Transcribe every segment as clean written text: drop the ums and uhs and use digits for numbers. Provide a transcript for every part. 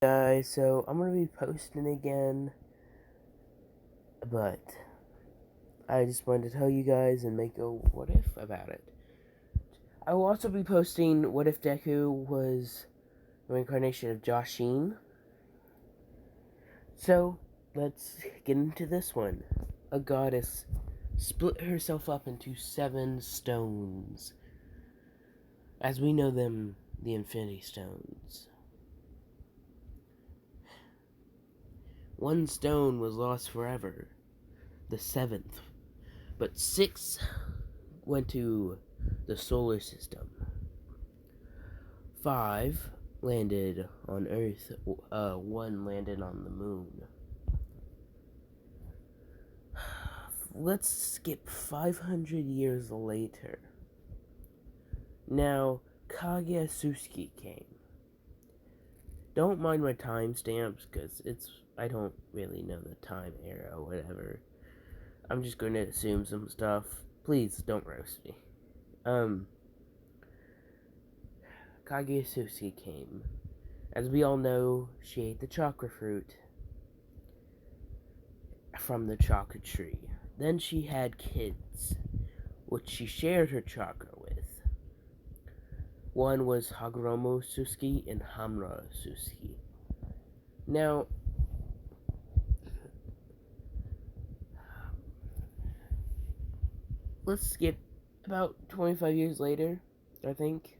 Guys, so I'm gonna be posting again, but I just wanted to tell you guys and make a what if about it. I will also be posting what if Deku was the reincarnation of Joshin. So let's get into this one. A goddess split herself up into 7 stones, as we know them, the Infinity Stones. One stone was lost forever, the 7th, but 6 went to the solar system. 5 landed on Earth. 1 landed on the moon. Let's skip 500 years later. Now, Kaguya Suzuki came. Don't mind my timestamps, because I don't really know the time era or whatever. I'm just going to assume some stuff. Please, don't roast me. Kaguya Suzuki came. As we all know, she ate the chakra fruit from the chakra tree. Then she had kids, which she shared her chakra with. One was Hagoromo Suzuki and Hamura Suzuki. Now, let's skip about 25 years later, I think.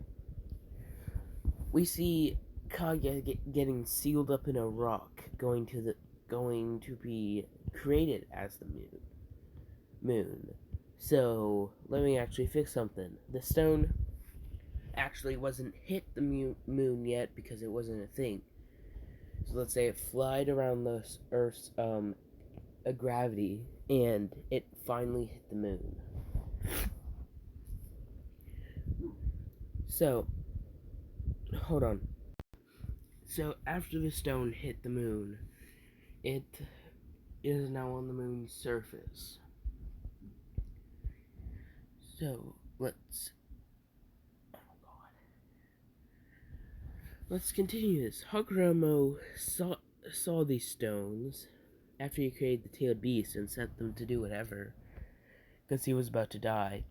We see Kaguya getting sealed up in a rock, going to be created as the moon. So let me actually fix something. The stone actually wasn't hit the moon yet because it wasn't a thing. So let's say it flied around the Earth's gravity, and it finally hit the moon. So, hold on. So after the stone hit the moon, it is now on the moon's surface. So let's continue this. Hagoromo saw these stones after he created the tailed beast and set them to do whatever, because he was about to die.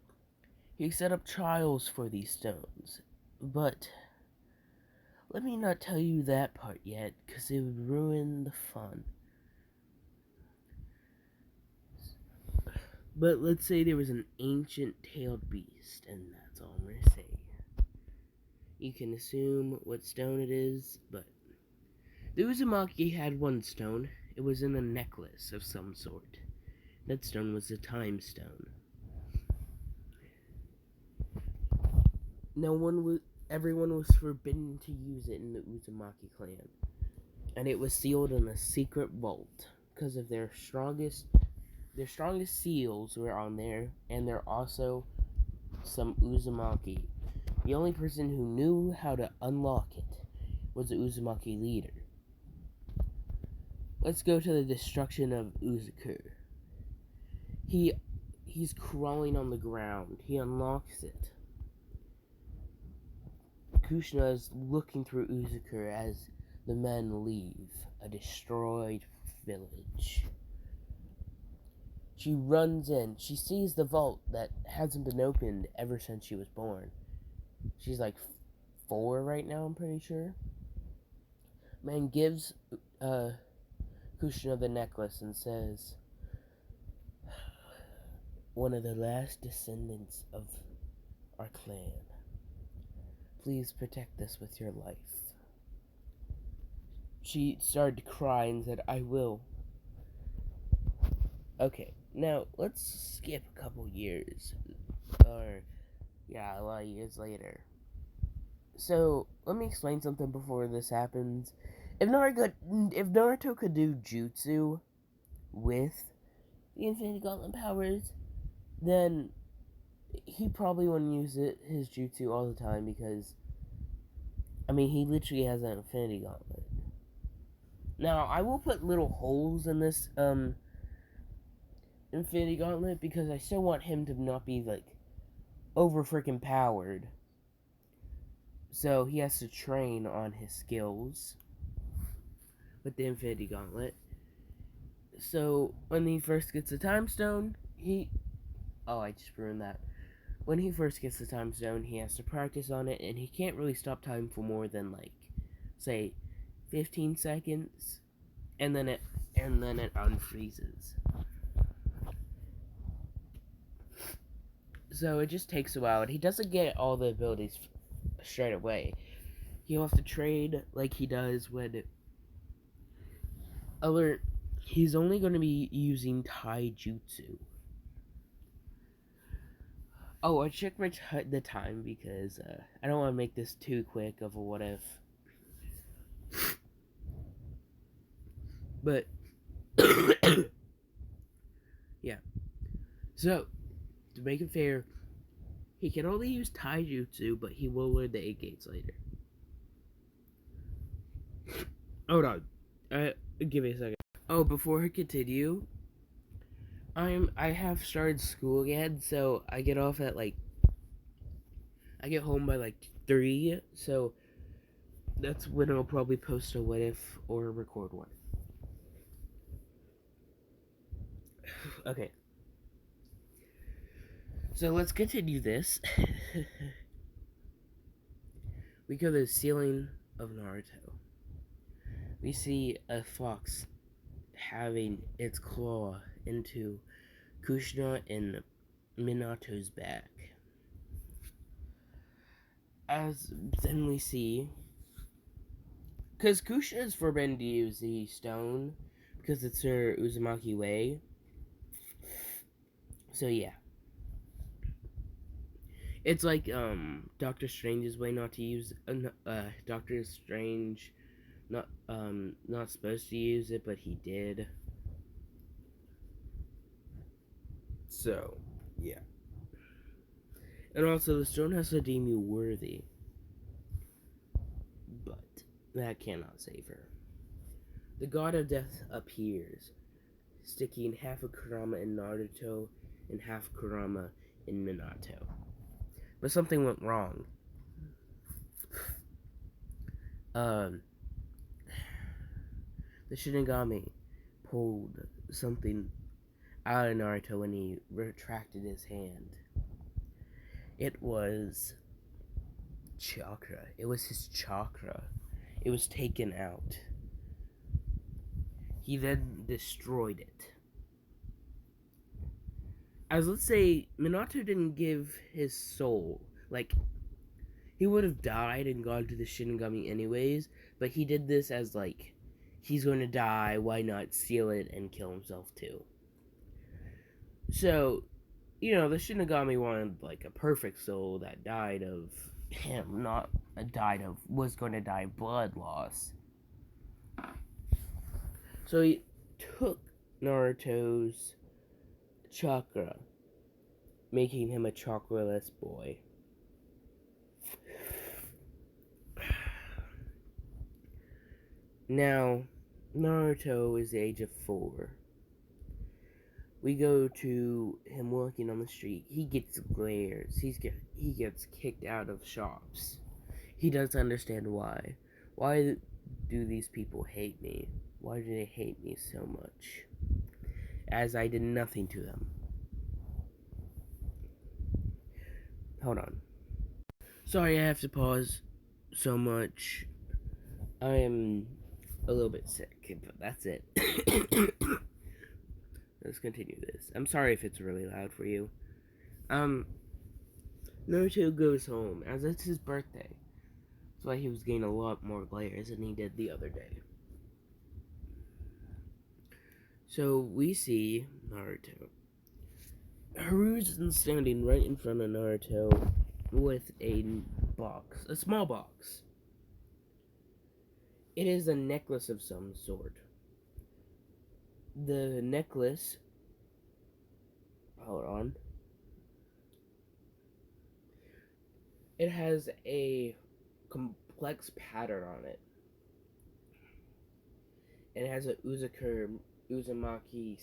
He set up trials for these stones, but let me not tell you that part yet, because it would ruin the fun. But let's say there was an ancient tailed beast, and that's all I'm going to say. You can assume what stone it is, but the Uzumaki had one stone. It was in a necklace of some sort. That stone was the time stone. Everyone was forbidden to use it in the Uzumaki clan. And it was sealed in a secret vault because of their strongest seals were on there, and there are also some Uzumaki. The only person who knew how to unlock it was the Uzumaki leader. Let's go to the destruction of Uzuku. He's crawling on the ground. He unlocks it. Kushina is looking through Uzuku as the men leave a destroyed village. She runs in. She sees the vault that hasn't been opened ever since she was born. She's like 4 right now, I'm pretty sure. Man gives Kushina the necklace and says, "One of the last descendants of our clan. Please protect this with your life." She started to cry and said, "I will." Okay, now let's skip a couple years. A lot of years later. So, let me explain something before this happens. If Naruto could do jutsu with the Infinity Gauntlet powers, then he probably wouldn't use his jutsu all the time because, he literally has an Infinity Gauntlet. Now, I will put little holes in this Infinity Gauntlet because I still want him to not be, over freaking powered. So he has to train on his skills. with the Infinity Gauntlet. So when he first gets the Time Stone, I just ruined that. When he first gets the Time Stone, he has to practice on it, and he can't really stop time for more than say, 15 seconds, and then it unfreezes. So it just takes a while, and he doesn't get all the abilities straight away. He'll have to trade like he does when he's only going to be using taijutsu. Oh, I checked the time because I don't want to make this too quick of a what if. But yeah. So to make it fair, he can only use taijutsu, but he will learn the 8 gates later. Hold on. Give me a second. Oh, before I continue, I have started school again, so I get off at I get home by 3, so that's when I'll probably post a what if or record one. Okay. So let's continue this. We go to the ceiling of Naruto. We see a fox having its claw into Kushina and Minato's back. As then we see, because Kushina is forbidden to use the stone because it's her Uzumaki way. So yeah. It's like Doctor Strange's way not to use Doctor Strange not supposed to use it, but he did. So yeah. And also the stone has to deem you worthy. But that cannot save her. The god of death appears, sticking half a Kurama in Naruto and half Kurama in Minato. But something went wrong. The Shinigami pulled something out of Naruto when he retracted his hand. It was chakra. It was his chakra. It was taken out. He then destroyed it. As let's say Minato didn't give his soul. He would have died and gone to the Shinigami anyways, but he did this as he's going to die, why not seal it and kill himself too? So, the Shinigami wanted a perfect soul that died of him, was going to die blood loss. So he took Naruto's chakra, making him a chakraless boy. Now, Naruto is the age of 4. We go to him walking on the street. He gets glares. He gets kicked out of shops. He doesn't understand why. Why do these people hate me? Why do they hate me so much? As I did nothing to them. Hold on. Sorry, I have to pause so much. I am a little bit sick, but that's it. Let's continue this. I'm sorry if it's really loud for you. Naruto goes home, as it's his birthday. That's why he was getting a lot more glares than he did the other day. So we see Naruto. Hiruzen standing right in front of Naruto with a small box. It is a necklace of some sort. The necklace, hold on, it has a complex pattern on it. It has a Uzumaki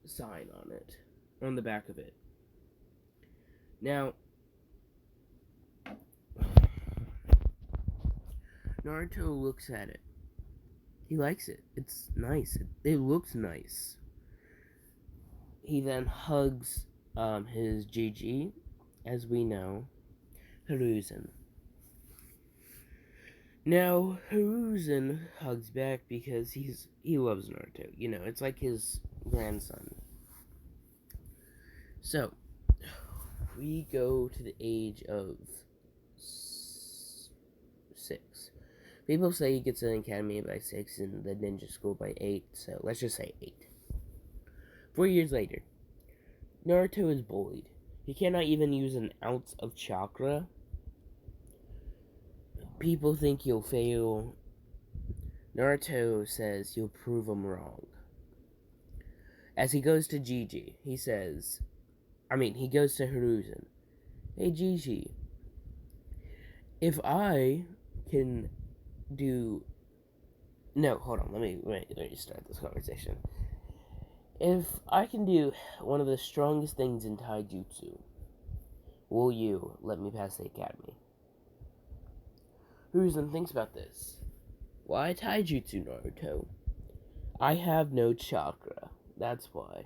sign on it, on the back of it. Now, Naruto looks at it. He likes it. It's nice. It looks nice. He then hugs his Gigi, as we know, Hiruzen. Now Hiruzen hugs back because he loves Naruto. You know, it's like his grandson. So we go to the age of 6. People say he gets to the academy by 6 and the ninja school by 8, so let's just say 8. 4 years later, Naruto is bullied. He cannot even use an ounce of chakra. People think he'll fail. Naruto says he'll prove him wrong. As he goes to Gigi, he goes to Hiruzen. Hey Gigi, if I can do... No, hold on, let me start this conversation. If I can do one of the strongest things in taijutsu, will you let me pass the academy? Hiruzen thinks about this. Why taijutsu, Naruto? I have no chakra. That's why.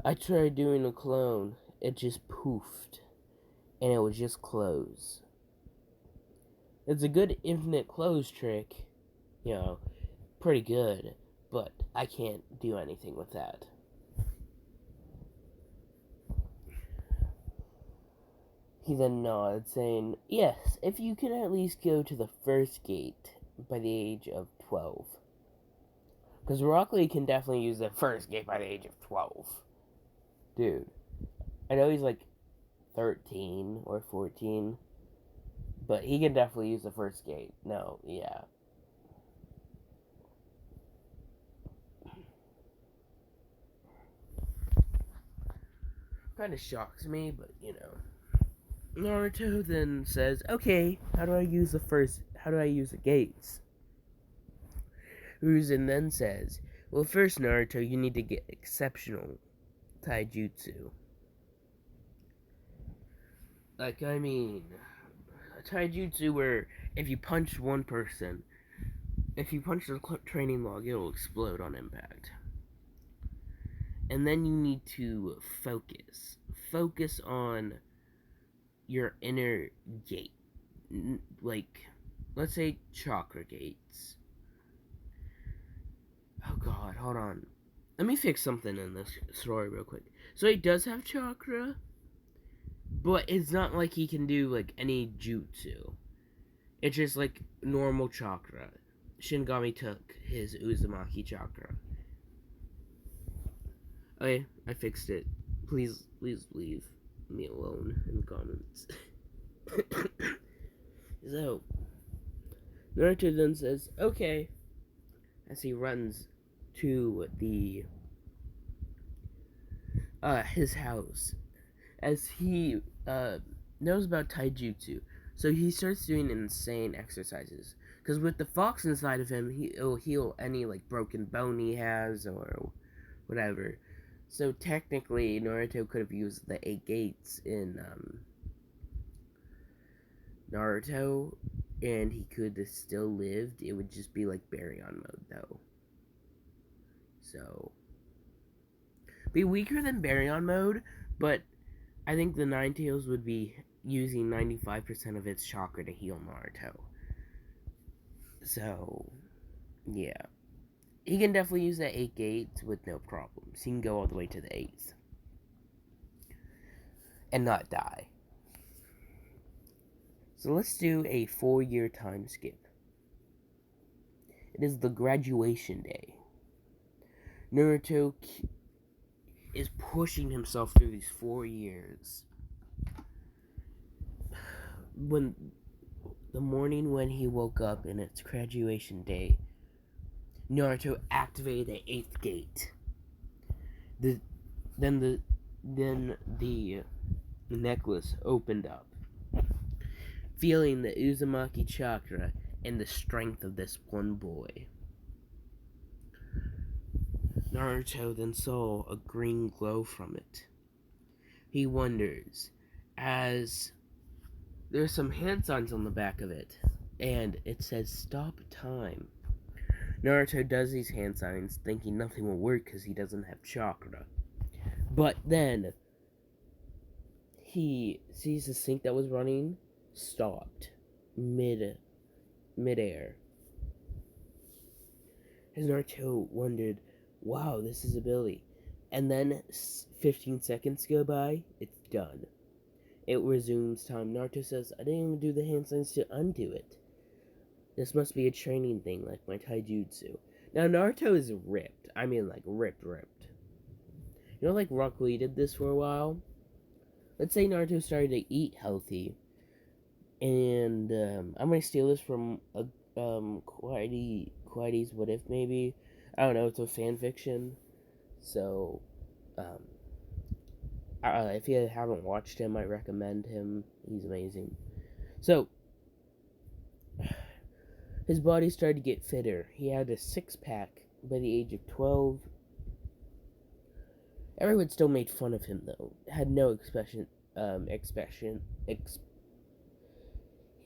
I tried doing a clone. It just poofed. And it would just close. It's a good infinite close trick. You know, pretty good. But I can't do anything with that. He then nods, saying, yes, if you can at least go to the first gate by the age of 12. Because Rock Lee can definitely use the first gate by the age of 12. Dude. I know he's like 13 or 14. But he can definitely use the first gate. No, yeah. Kind of shocks me, but you know. Naruto then says, okay, how do I use the gates? Hiruzen then says, well, first, Naruto, you need to get exceptional taijutsu. Like, I mean, a taijutsu where if you punch one person, if you punch the training log, it'll explode on impact. And then you need to focus. Focus on your inner gate. Like, let's say chakra gates. Oh god, hold on. Let me fix something in this story real quick. So he does have chakra, but it's not like he can do like any jutsu. It's just like normal chakra. Shinigami took his Uzumaki chakra. Okay, I fixed it. Please leave me alone in the comments. So, Naruto then says, okay, as he runs to the his house, as he knows about taijutsu, so he starts doing insane exercises. Because with the fox inside of him, he'll heal any like broken bone he has or whatever. So technically, Naruto could have used the 8 gates in Naruto, and he could have still lived. It would just be like Baryon mode, though. So, be weaker than Baryon mode, but I think the Ninetales would be using 95% of its chakra to heal Naruto. So, yeah. He can definitely use that 8 gates with no problems. He can go all the way to the 8th. And not die. So let's do a 4-year time skip. It is the graduation day. Naruto is pushing himself through these 4 years. When the morning when he woke up and it's graduation day, Naruto activated the 8th gate. Then the necklace opened up, feeling the Uzumaki chakra and the strength of this one boy. Naruto then saw a green glow from it. He wonders, as there's some hand signs on the back of it. and it says stop time. Naruto does these hand signs thinking nothing will work because he doesn't have chakra. But then he sees the sink that was running stopped midair. As Naruto wondered, wow, this is ability. And then 15 seconds go by, it's done. It resumes time. Naruto says, I didn't even do the hand signs to undo it. This must be a training thing like my taijutsu. Now Naruto is ripped. I mean like ripped. You know, like Rock Lee did this for a while? Let's say Naruto started to eat healthy. And I'm going to steal this from Quiety's What If, maybe. I don't know, it's a fan fiction. So, if you haven't watched him, I recommend him. He's amazing. So, his body started to get fitter. He had a six-pack by the age of 12. Everyone still made fun of him, though. Had no expression.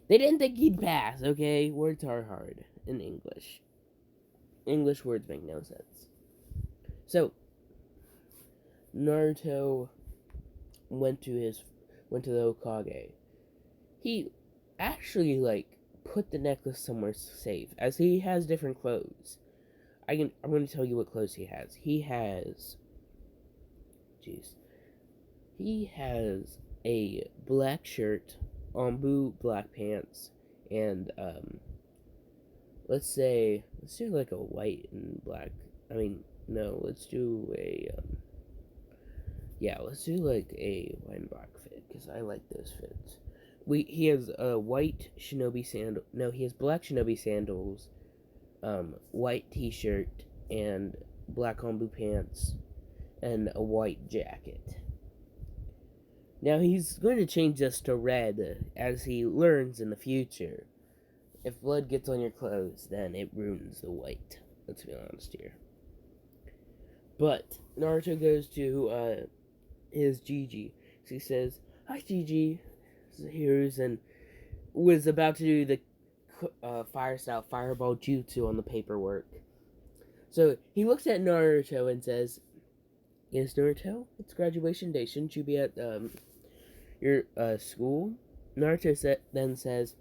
They didn't think he'd pass, okay? Words are hard in English. English words make no sense. So, Naruto went to the Hokage. He actually put the necklace somewhere safe, as he has different clothes. I'm going to tell you what clothes he has. He has a black shirt, black pants, and let's do like a white and black. Let's do like a white and black fit because I like those fits. He has a white shinobi sandal. No, he has black shinobi sandals, white t-shirt, and black ombu pants, and a white jacket. Now he's going to change this to red as he learns in the future. If blood gets on your clothes, then it ruins the white. Let's be honest here. But Naruto goes to his Gigi. So he says, "Hi, Gigi." Here's and was about to do the fire style fireball jutsu on the paperwork. So he looks at Naruto and says, "Yes, Naruto, it's graduation day. Shouldn't you be at your school?" Naruto then says,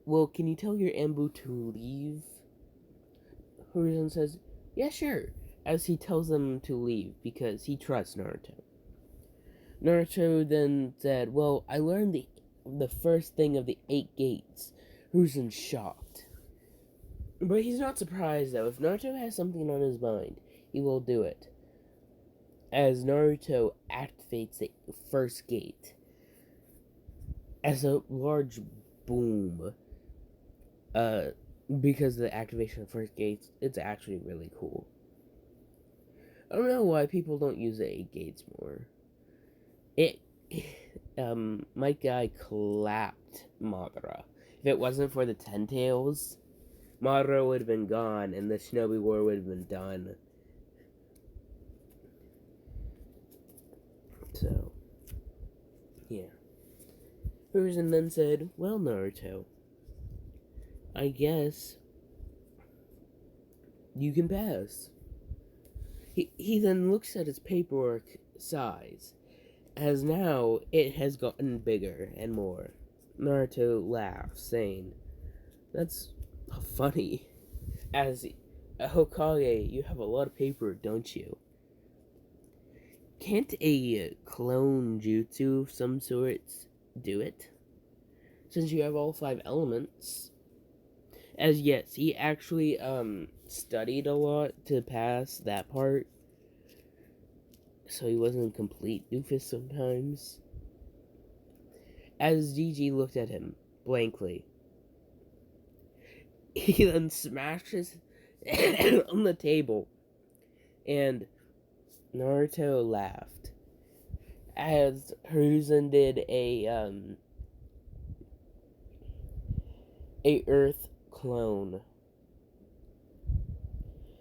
"Well, can you tell your Ambu to leave?" Horizon says, "Yeah, sure," as he tells them to leave because he trusts Naruto. Naruto then said, "Well, I learned the first thing of the 8 gates." Horizon's shocked. But he's not surprised, though. If Naruto has something on his mind, he will do it. As Naruto activates the first gate, as a large boom, because of the activation of the first gate, it's actually really cool. I don't know why people don't use the 8 gates more. My guy clapped Madara. If it wasn't for the 10 tails, Madara would have been gone and the Shinobi War would have been done. So, yeah. Hiruzen then said, "Well, Naruto, I guess you can pass." He then looks at his paperwork size, as now it has gotten bigger and more. Naruto laughs, saying, "That's funny. As a Hokage, you have a lot of paper, don't you? Can't a clone jutsu of some sorts do it? Since you have all 5 elements." As yes, he actually studied a lot to pass that part, so he wasn't a complete doofus sometimes. As Gigi looked at him blankly, he then smashes on the table, and Naruto laughed as Hiruzen did a Earth clone,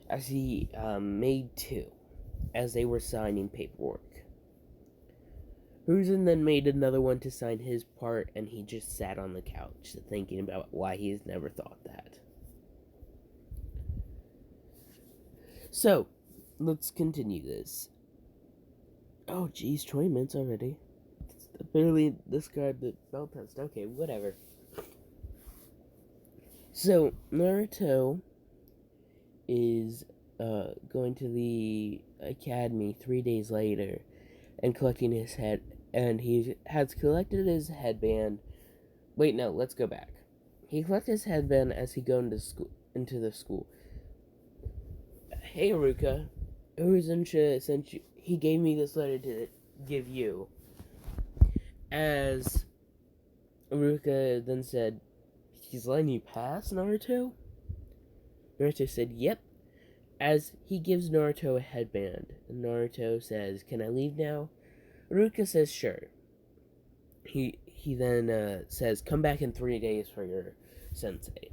as he made 2 as they were signing paperwork. Hiruzen then made another one to sign his part, and he just sat on the couch thinking about why he's never thought that. So, let's continue this. Oh, geez, 20 minutes already. I barely described the bell test. Okay, whatever. So, Naruto is going to the academy 3 days later and collecting his head, and he has collected his headband. Wait, no, let's go back. He collected his headband as he goes into the school. Hey, Aruka, Uruzensha sent you. He gave me this letter to give you. As Aruka then said, he's letting you pass, Naruto? Naruto said, yep. As he gives Naruto a headband, Naruto says, can I leave now? Aruka says, sure. He then says, come back in 3 days for your sensei.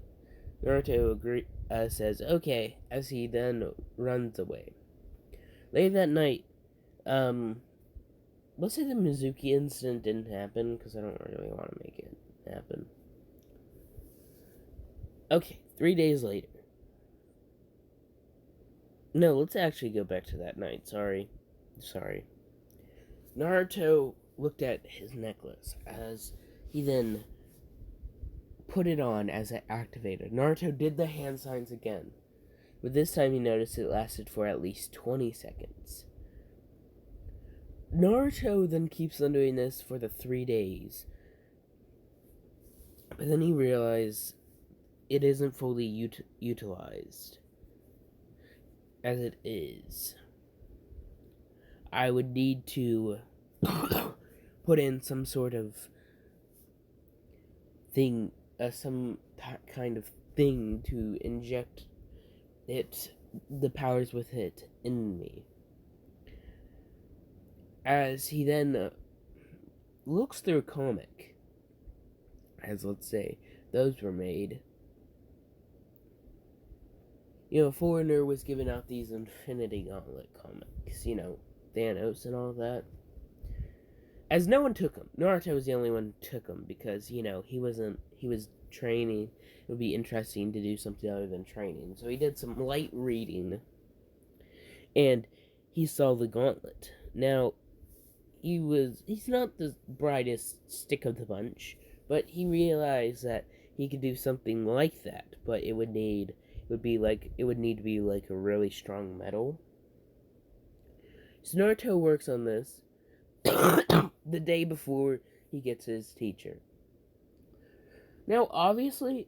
Naruto says, okay, as he then runs away. Later that night, let's say the Mizuki incident didn't happen, because I don't really want to make it happen. Okay, 3 days later. No, let's actually go back to that night. Sorry. Naruto looked at his necklace as he then put it on as it activated. Naruto did the hand signs again, but this time he noticed it lasted for at least 20 seconds. Naruto then keeps on doing this for the 3 days, but then he realized it isn't fully utilized. As it is, I would need to put in some sort of thing, some kind of thing to inject the powers with it in me. As he then looks through a comic, as let's say those were made. A foreigner was giving out these Infinity Gauntlet comics, Thanos and all that. As no one took them. Naruto was the only one who took them because, he was training. It would be interesting to do something other than training. So he did some light reading, and he saw the gauntlet. Now, he's not the brightest stick of the bunch, but he realized that he could do something like that, but it would need to be like a really strong metal. So Naruto works on this the day before he gets his teacher. Now, obviously,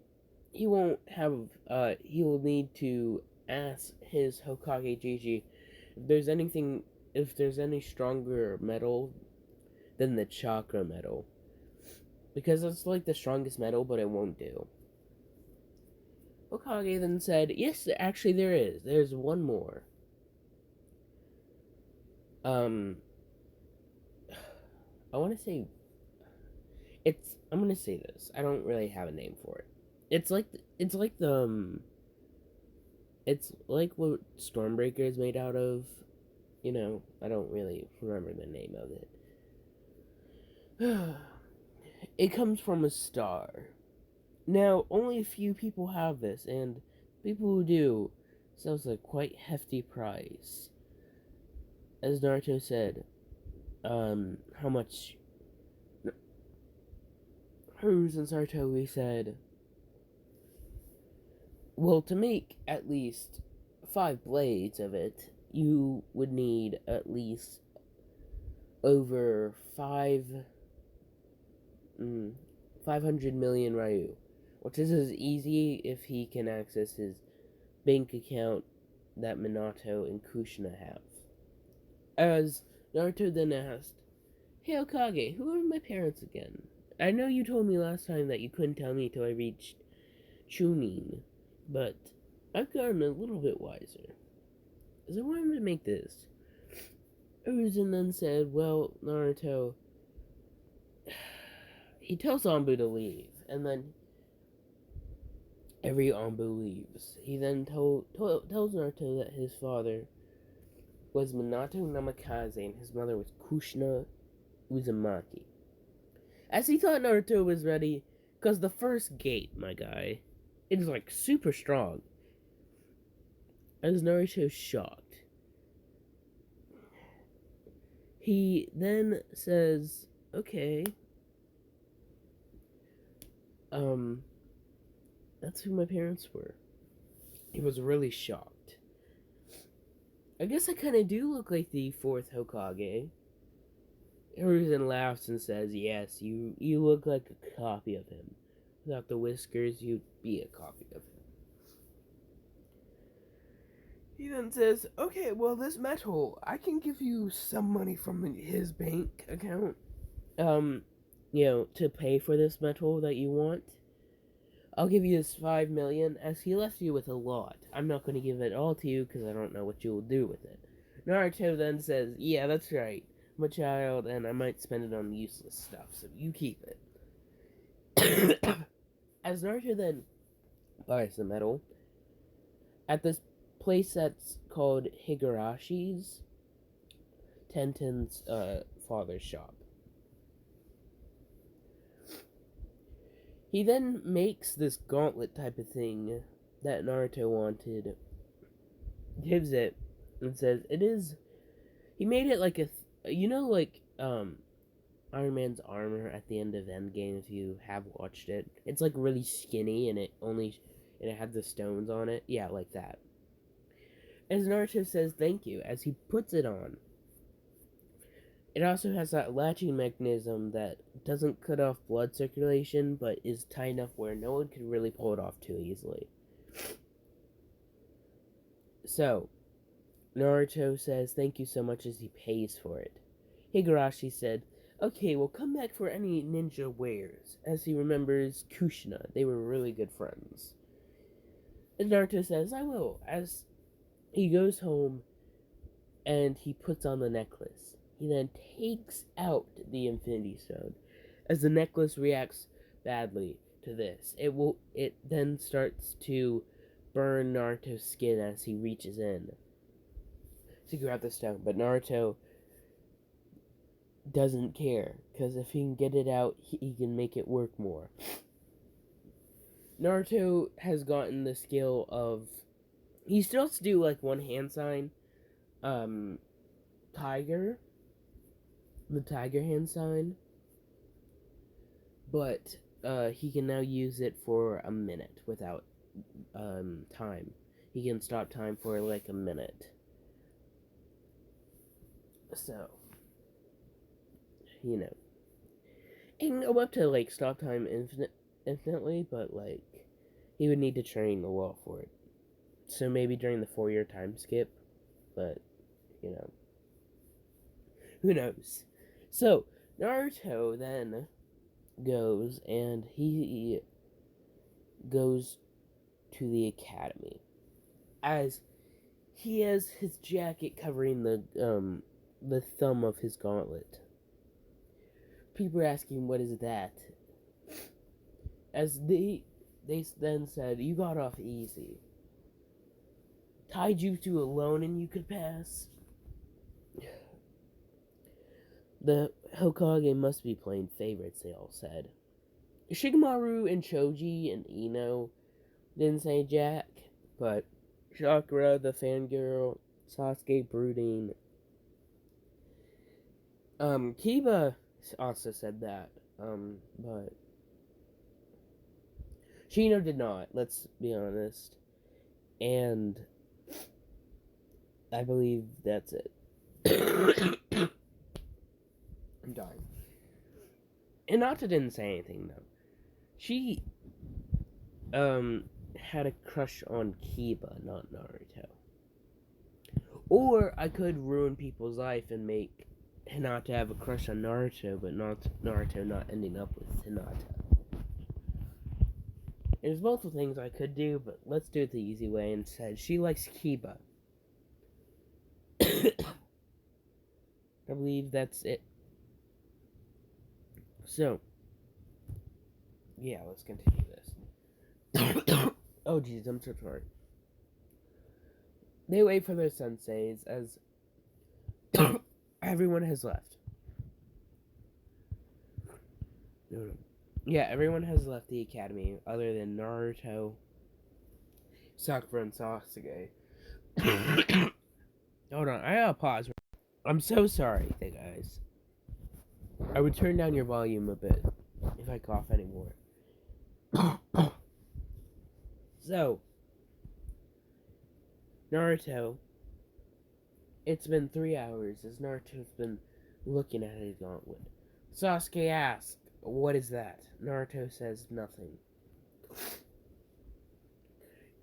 he won't have. He will need to ask his Hokage Gigi if there's any stronger metal than the chakra metal, because it's like the strongest metal, but it won't do. Hokage then said, yes, actually there is. There's one more. I want to say... I'm going to say this. I don't really have a name for it. It's like what Stormbreaker is made out of. I don't really remember the name of it. It comes from a star. Now, only a few people have this, and people who do sells a quite hefty price. As Naruto said, how much? Hiruzen Sarutobi said, well, to make at least 5 blades of it, you would need at least over 500 million Ryu, which is as easy if he can access his bank account that Minato and Kushina have. As Naruto then asked, hey Hokage, who are my parents again? I know you told me last time that you couldn't tell me till I reached Chunin, but I've gotten a little bit wiser. As I wanted to make this, Hiruzen then said, well, Naruto, he tells Anbu to leave, and then every Anbu leaves. He then tells Naruto that his father was Minato Namikaze and his mother was Kushina Uzumaki. As he thought Naruto was ready, because the first gate, my guy, it is like super strong. As Naruto's shocked, he then says, okay, that's who my parents were. He was really shocked. I guess I kind of do look like the fourth Hokage. Hiruzen laughs and says, yes, you look like a copy of him. Without the whiskers, you'd be a copy of him. He then says, okay, well, this metal, I can give you some money from his bank account, to pay for this metal that you want. I'll give you this 5 million, as he left you with a lot. I'm not going to give it all to you, because I don't know what you'll do with it. Naruto then says, yeah, that's right. I'm a child, and I might spend it on useless stuff, so you keep it. As Naruto then buys the metal, at this place that's called Higarashi's, Tenten's father's shop. He then makes this gauntlet type of thing that Naruto wanted, gives it, and says it is. He made it like Iron Man's armor at the end of Endgame. If you have watched it, it's like really skinny, and it had the stones on it. Yeah, like that. As Naruto says thank you as he puts it on. It also has that latching mechanism that doesn't cut off blood circulation, but is tight enough where no one could really pull it off too easily. So, Naruto says thank you so much as he pays for it. Higurashi said, okay, we'll come back for any ninja wares, as he remembers Kushina. They were really good friends. And Naruto says, I will, as he goes home and he puts on the necklace. He then takes out the Infinity Stone. As the necklace reacts badly to this, it then starts to burn Naruto's skin as he reaches in to grab the stone. But Naruto doesn't care, because if he can get it out, he can make it work more. Naruto has gotten the skill of... He still has to do, like, one hand sign. Tiger. The tiger hand sign. But, he can now use it for a minute without, time. He can stop time for, like, a minute. So... He can go up to, like, stop time infinitely, but, like, he would need to train a lot for it. So maybe during the 4-year time skip, but, who knows? So, Naruto then goes, and he goes to the academy. As he has his jacket covering the thumb of his gauntlet. People are asking, what is that? As they then said, you got off easy. Taijutsu alone and you could pass. The Hokage must be playing favorites, they all said. Shikamaru and Choji and Ino didn't say jack, but Sakura, the fangirl, Sasuke brooding. Kiba also said that, but Shino did not, let's be honest. And I believe that's it. I'm dying. Hinata didn't say anything, though. She, had a crush on Kiba, not Naruto. Or I could ruin people's life and make Hinata have a crush on Naruto, but not Naruto not ending up with Hinata. There's multiple things I could do, but let's do it the easy way instead. She likes Kiba. I believe that's it. So, yeah, let's continue this. Oh, jeez, I'm so sorry. They wait for their senseis as everyone has left. No. Yeah, everyone has left the academy other than Naruto, Sakura, and Sasuke. Hold on, I gotta pause. I'm so sorry, guys. I would turn down your volume a bit if I cough anymore. So, Naruto, it's been 3 hours as Naruto's been looking at his gauntlet. Sasuke asks, "What is that?" Naruto says nothing.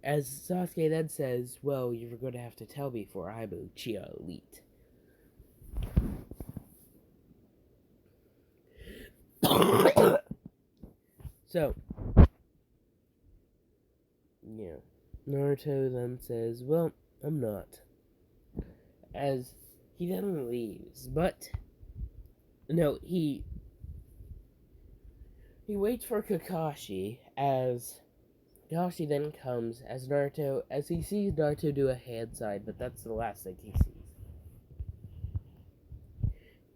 As Sasuke then says, "Well, you're going to have to tell me for I'm Uchiha Elite." So, yeah. Naruto then says, "Well, I'm not." As he then leaves, but no, he waits for Kakashi as Kakashi then comes as he sees Naruto do a hand sign, but that's the last thing he sees.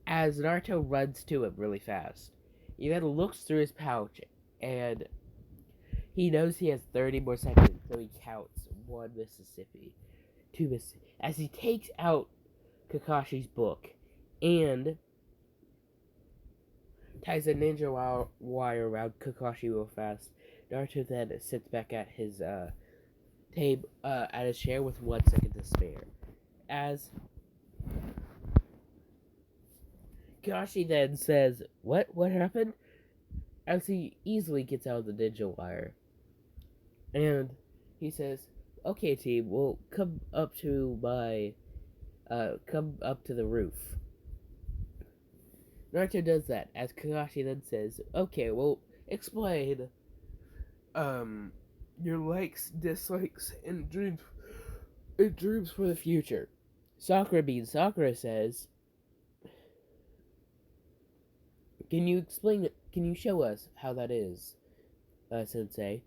As Naruto runs to him really fast, he then looks through his pouch and he knows he has 30 more seconds, so he counts 1 Mississippi, 2 Mississippi, as he takes out Kakashi's book and ties a ninja wire around Kakashi real fast. Naruto then sits back at his at his chair with 1 second to spare. As Kakashi then says, What happened?" As he easily gets out of the ninja wire. And he says, "Okay, team, we'll come up to the roof." Naruto does that, as Kakashi then says, "Okay, well, explain, your likes, dislikes, and dreams for the future." Sakura says, Can you show us how that is, Sensei?"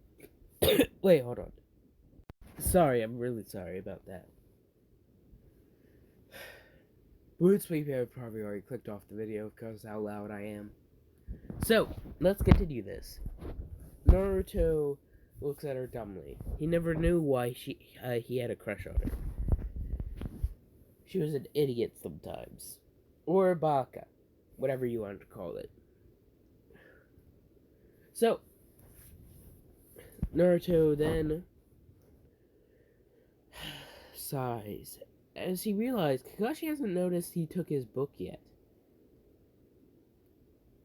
Wait, hold on. Sorry, I'm really sorry about that. Boots have probably already clicked off the video because how loud I am. So, let's continue this. Naruto looks at her dumbly. He never knew why he had a crush on her. She was an idiot sometimes. Or a baka. Whatever you want to call it. So, Naruto then sighs as he realized Kakashi hasn't noticed he took his book yet.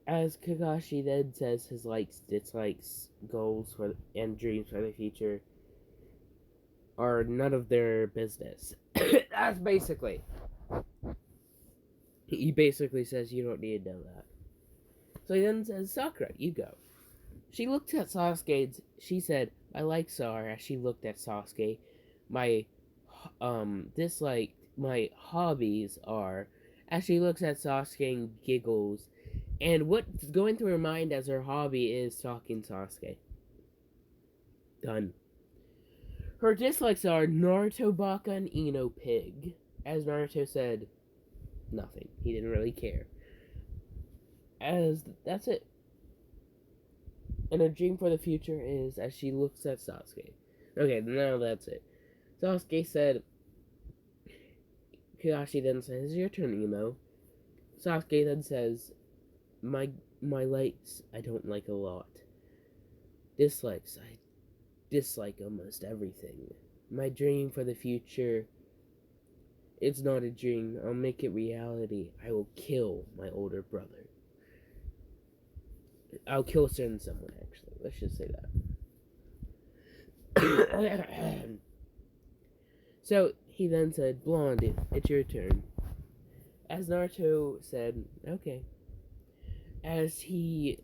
As Kakashi then says his likes, dislikes, goals and dreams for the future are none of their business. That's basically. He basically says you don't need to know that. So he then says, "Sakura, you go." She looked at Sasuke. She said, "I like Sakura." As she looked at Sasuke, my my hobbies are. As she looks at Sasuke and giggles, and what's going through her mind as her hobby is stalking Sasuke. Done. Her dislikes are Naruto Baka and Ino Pig. As Naruto said, nothing. He didn't really care. As that's it. And her dream for the future is as she looks at Sasuke. Okay, now that's it. Sasuke said, Kakashi then says, "It's your turn, Emo." Sasuke then says, My likes I don't like a lot. Dislikes I dislike almost everything. My dream for the future, it's not a dream. I'll make it reality. I will kill my older brother. I'll kill someone, actually. Let's just say that. So he then said, "Blondie, it's your turn." As Naruto said, "Okay." As he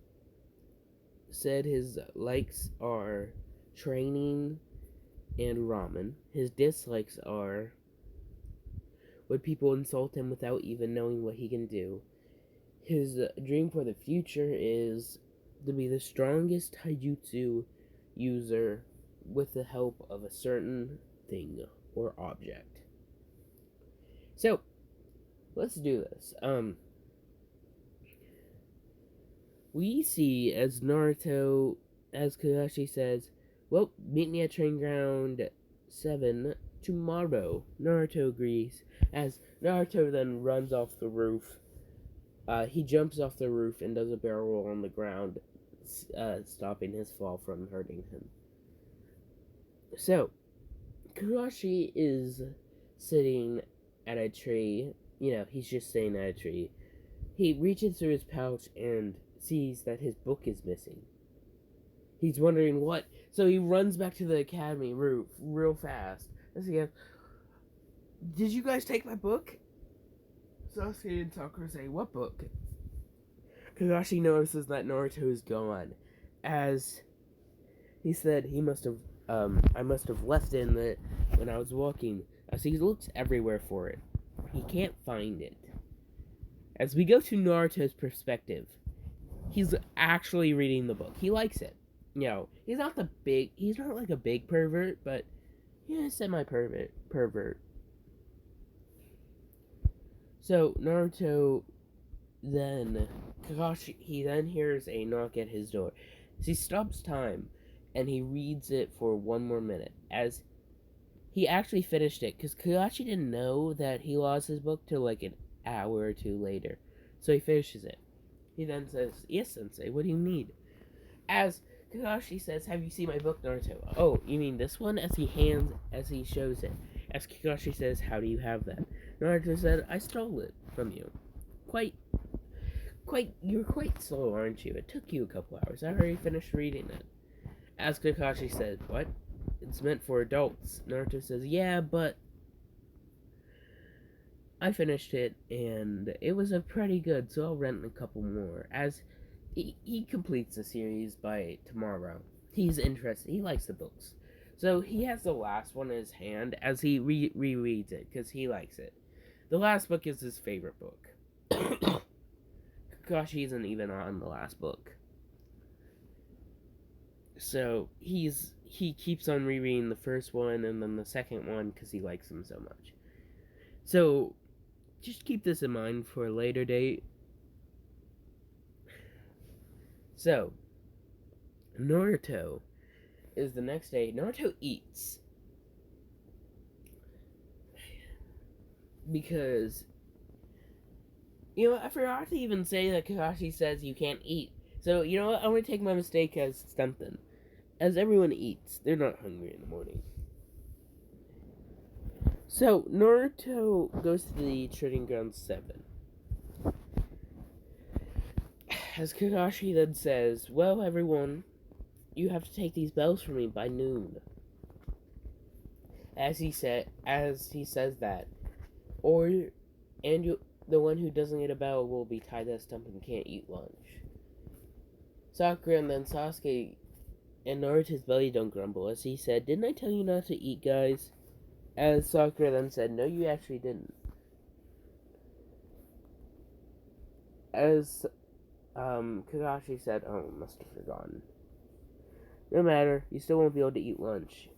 said his likes are training and ramen. His dislikes are when people insult him without even knowing what he can do. His dream for the future is to be the strongest taijutsu user with the help of a certain thing or object. So, let's do this. we see as Kakashi says, well, meet me at train ground 7 tomorrow. Naruto agrees, as Naruto then runs off the roof. He jumps off the roof and does a barrel roll on the ground, stopping his fall from hurting him. So, Kakashi is sitting at a tree. He's just sitting at a tree. He reaches through his pouch and sees that his book is missing. He's wondering what. So he runs back to the academy roof real fast. As he goes, "Did you guys take my book?" Sasuke and Sakura say, "What book?" Kakashi notices that Naruto is gone, as he said he must have. I must have left it when I was walking. As he looks everywhere for it, he can't find it. As we go to Naruto's perspective, he's actually reading the book. He likes it. He's not like a big pervert, but semi-pervert. So Naruto he then hears a knock at his door. So he stops time and he reads it for one more minute, as he actually finished it, because Kakashi didn't know that he lost his book till like an hour or two later. So he finishes it. He then says, "Yes, Sensei, what do you need?" As Kakashi says, "Have you seen my book, Naruto?" "Oh, you mean this one?" As he shows it. As Kakashi says, "How do you have that?" Naruto said, "I stole it from you. You're quite slow, aren't you? It took you a couple hours. I already finished reading it." As Kakashi said, "What? It's meant for adults." Naruto says, "Yeah, but I finished it, and it was a pretty good, so I'll rent a couple more." As he completes the series by tomorrow. He's interested. He likes the books. So he has the last one in his hand as he rereads it, because he likes it. The last book is his favorite book. Kakashi isn't even on the last book. So he keeps on rereading the first one and then the second one because he likes them so much. So just keep this in mind for a later date. So Naruto is the next day. Naruto eats because I forgot to even say that Kakashi says you can't eat. So I'm gonna take my mistake as something. As everyone eats, they're not hungry in the morning. So Naruto goes to the training ground 7. As Kakashi then says, "Well, everyone, you have to take these bells from me by noon." As he says that, the one who doesn't get a bell will be tied to a stump and can't eat lunch. Sakura and then Sasuke and Naruto's belly don't grumble, as he said, "Didn't I tell you not to eat, guys?" As Sakura then said, "No, you actually didn't." As Kakashi said, "Oh, must have forgotten." "No matter, you still won't be able to eat lunch."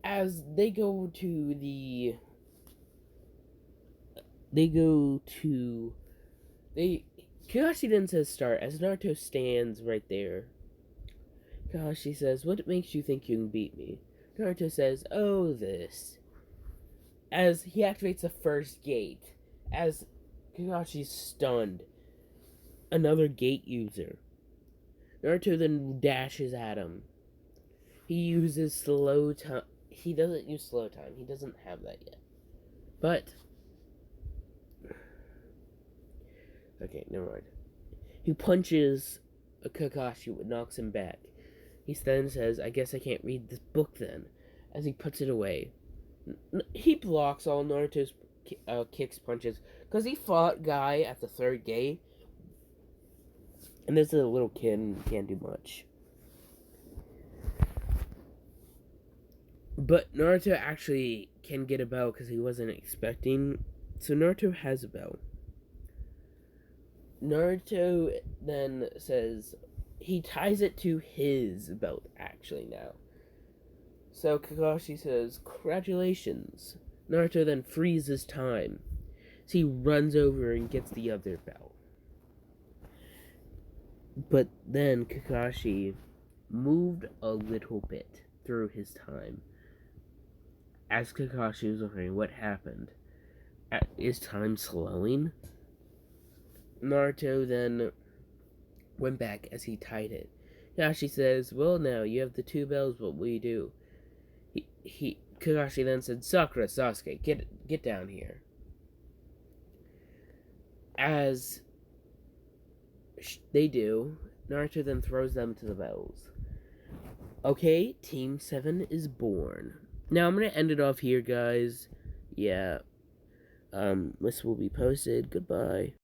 As Kakashi then says start, as Naruto stands right there. Kakashi says, "What makes you think you can beat me?" Naruto says, "Oh, this." As he activates the first gate, as Kakashi's stunned. Another gate user. Naruto then dashes at him. He uses slow time. He doesn't use slow time. He doesn't have that yet. But okay, never mind. He punches a Kakashi, what knocks him back. He then says, "I guess I can't read this book then," as he puts it away. He blocks all Naruto's kicks, punches, because he fought Guy at the third gate, and this is a little kid and can't do much. But Naruto actually can get a bell because he wasn't expecting. So Naruto has a bell. Naruto then says he ties it to his belt actually now. So Kakashi says, "Congratulations." Naruto then freezes time. So he runs over and gets the other bell. But then Kakashi moved a little bit through his time. As Kakashi was wondering what happened, is time slowing? Naruto then went back as he tied it. Kakashi says, "Well, now you have the two bells. What will you do?" Kakashi then said, "Sakura, Sasuke, get down here." As they do, Naruto then throws them to the bells. Okay, Team 7 is born. Now I'm gonna end it off here, guys. Yeah. This will be posted. Goodbye.